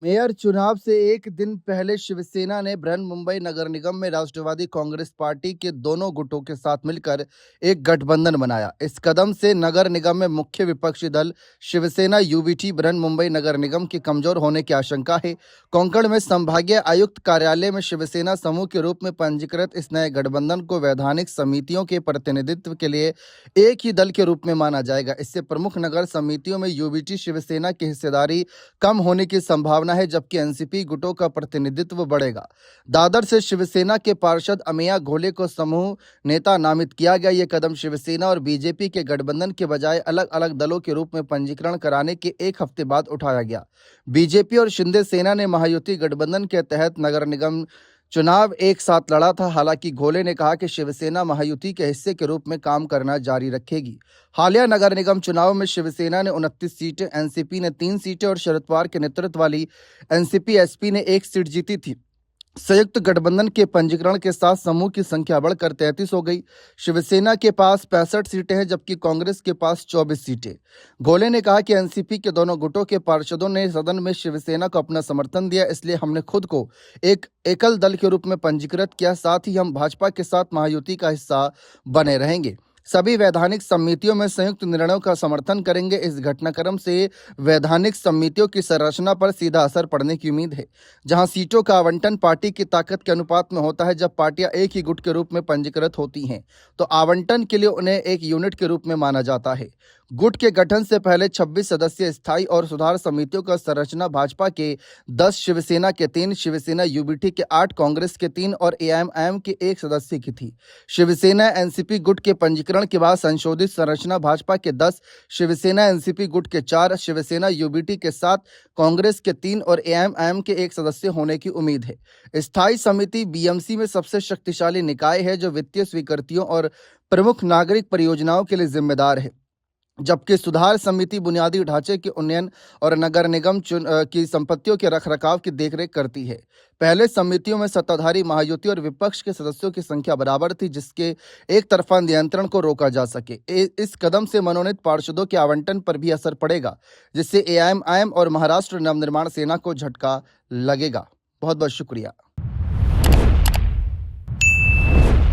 Mayor चुनाव से एक दिन पहले शिवसेना ने बृहन्मुंबई नगर निगम में राष्ट्रवादी कांग्रेस पार्टी के दोनों गुटों के साथ मिलकर एक गठबंधन बनाया। इस कदम से नगर निगम में मुख्य विपक्षी दल शिवसेना यूबीटी बृहन्मुंबई नगर निगम के कमजोर होने की आशंका है। कोंकण में संभागीय आयुक्त कार्यालय में शिवसेना समूह के रूप में पंजीकृत इस नए गठबंधन को वैधानिक समितियों के प्रतिनिधित्व के लिए एक ही दल के रूप में माना जाएगा। इससे प्रमुख नगर समितियों में यूबीटी शिवसेना की हिस्सेदारी कम होने की संभावना है, जबकि एनसीपी गुटों का प्रतिनिधित्व बढ़ेगा। दादर से शिवसेना के पार्षद अमिया घोले को समूह नेता नामित किया गया। यह कदम शिवसेना और बीजेपी के गठबंधन के बजाय अलग अलग दलों के रूप में पंजीकरण कराने के एक हफ्ते बाद उठाया गया। बीजेपी और शिंदे सेना ने महायुति गठबंधन के तहत नगर निगम चुनाव एक साथ लड़ा था। हालांकि घोले ने कहा कि शिवसेना महायुति के हिस्से के रूप में काम करना जारी रखेगी। हालिया नगर निगम चुनाव में शिवसेना ने 29 सीटें, एनसीपी ने 3 सीटें और शरद पवार के नेतृत्व वाली एनसीपी एसपी ने 1 सीट जीती थी। संयुक्त गठबंधन के पंजीकरण के साथ समूह की संख्या बढ़कर 33 हो गई। शिवसेना के पास 65 सीटें हैं, जबकि कांग्रेस के पास 24 सीटें। घोले ने कहा कि एनसीपी के दोनों गुटों के पार्षदों ने सदन में शिवसेना को अपना समर्थन दिया, इसलिए हमने खुद को एक एकल दल के रूप में पंजीकृत किया। साथ ही हम भाजपा के साथ महायुति का हिस्सा बने रहेंगे। सभी वैधानिक समितियों में संयुक्त निर्णयों का समर्थन करेंगे। इस घटनाक्रम से वैधानिक समितियों की संरचना पर सीधा असर पड़ने की उम्मीद है, जहां सीटों का आवंटन पार्टी की ताकत के अनुपात में होता है। जब पार्टियां एक ही गुट के रूप में पंजीकृत होती हैं, तो आवंटन के लिए उन्हें एक यूनिट के रूप में माना जाता है। गुट के गठन से पहले 26 सदस्यीय स्थायी और सुधार समितियों का संरचना भाजपा के 10, शिवसेना के 3, शिवसेना यूबीटी के 8, कांग्रेस के 3 और एआईएमआईएम के 1 सदस्य की थी। शिवसेना एनसीपी गुट के पंजीकरण के बाद संशोधित संरचना भाजपा के 10, शिवसेना एनसीपी गुट के 4, शिवसेना यूबीटी के 7, कांग्रेस के 3 और एआईएमआईएम के 1 सदस्य होने की उम्मीद है। स्थायी समिति बीएमसी में सबसे शक्तिशाली निकाय है, जो वित्तीय स्वीकृतियों और प्रमुख नागरिक परियोजनाओं के लिए जिम्मेदार है, जबकि सुधार समिति बुनियादी ढांचे के उन्नयन और नगर निगम की संपत्तियों के रखरखाव की देखरेख करती है। पहले समितियों में सत्ताधारी महायुति और विपक्ष के सदस्यों की संख्या बराबर थी, जिसके एक तरफा नियंत्रण को रोका जा सके। इस कदम से मनोनीत पार्षदों के आवंटन पर भी असर पड़ेगा, जिससे एआईएमआईएम और महाराष्ट्र नवनिर्माण सेना को झटका लगेगा। बहुत बहुत शुक्रिया।